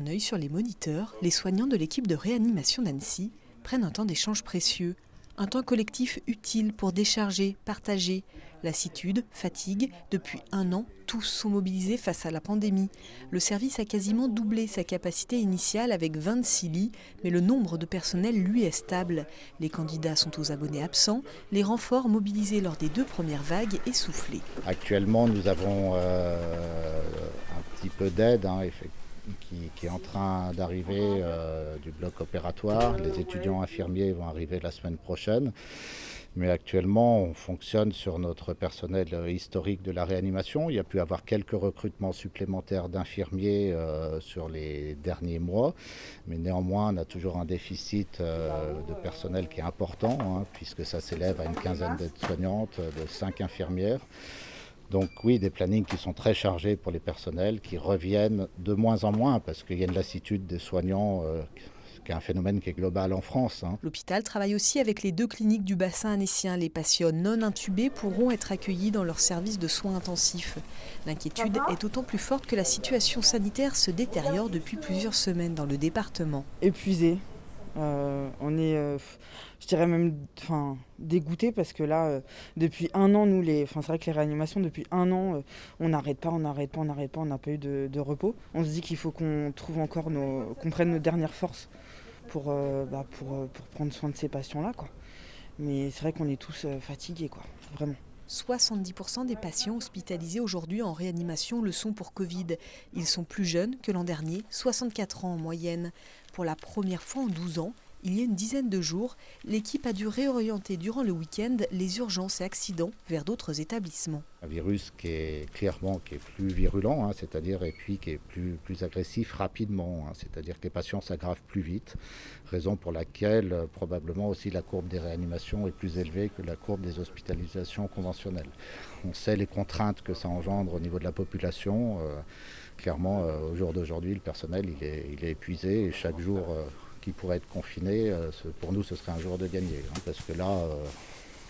un œil sur les moniteurs, les soignants de l'équipe de réanimation d'Annecy prennent un temps d'échange précieux. Un temps collectif utile pour décharger, partager. Lassitude, fatigue, depuis 1 an, tous sont mobilisés face à la pandémie. Le service a quasiment doublé sa capacité initiale avec 26 lits, mais le nombre de personnel, lui, est stable. Les candidats sont aux abonnés absents, les renforts mobilisés lors des 2 premières vagues essoufflés. Actuellement, nous avons un petit peu d'aide qui est en train d'arriver du bloc opératoire. Les étudiants infirmiers vont arriver la semaine prochaine. Mais actuellement, on fonctionne sur notre personnel historique de la réanimation. Il y a pu avoir quelques recrutements supplémentaires d'infirmiers sur les derniers mois. Mais néanmoins, on a toujours un déficit de personnel qui est important, puisque ça s'élève à une quinzaine d'aides-soignantes, de 5 infirmières. Donc oui, des plannings qui sont très chargés pour les personnels, qui reviennent de moins en moins, parce qu'il y a une lassitude des soignants, qui est un phénomène qui est global en France. L'hôpital travaille aussi avec les 2 cliniques du bassin annécien. Les patients non intubés pourront être accueillis dans leur service de soins intensifs. L'inquiétude est d'autant plus forte que la situation sanitaire se détériore depuis plusieurs semaines dans le département. Épuisé. On est, je dirais même dégoûté parce que là, depuis 1 an, c'est vrai que les réanimations, depuis 1 an, on n'arrête pas, on n'a pas eu de repos. On se dit qu'il faut qu'on trouve encore qu'on prenne nos dernières forces pour prendre soin de ces patients-là, quoi. Mais c'est vrai qu'on est tous fatigués, quoi, vraiment. 70% des patients hospitalisés aujourd'hui en réanimation le sont pour Covid. Ils sont plus jeunes que l'an dernier, 64 ans en moyenne. Pour la première fois en 12 ans, il y a une dizaine de jours, l'équipe a dû réorienter durant le week-end les urgences et accidents vers d'autres établissements. Un virus qui est plus virulent, c'est-à-dire et puis qui est plus agressif rapidement, c'est-à-dire que les patients s'aggravent plus vite, raison pour laquelle probablement aussi la courbe des réanimations est plus élevée que la courbe des hospitalisations conventionnelles. On sait les contraintes que ça engendre au niveau de la population. Clairement, au jour d'aujourd'hui, le personnel il est épuisé et chaque jour qui pourrait être confiné, pour nous ce serait un jour de gagné, parce que là,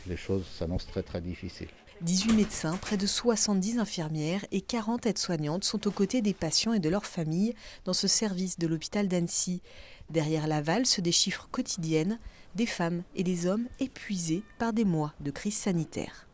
les choses s'annoncent très très difficiles. 18 médecins, près de 70 infirmières et 40 aides-soignantes sont aux côtés des patients et de leurs familles dans ce service de l'hôpital d'Annecy. Derrière la valse des chiffres quotidiennes, des femmes et des hommes épuisés par des mois de crise sanitaire.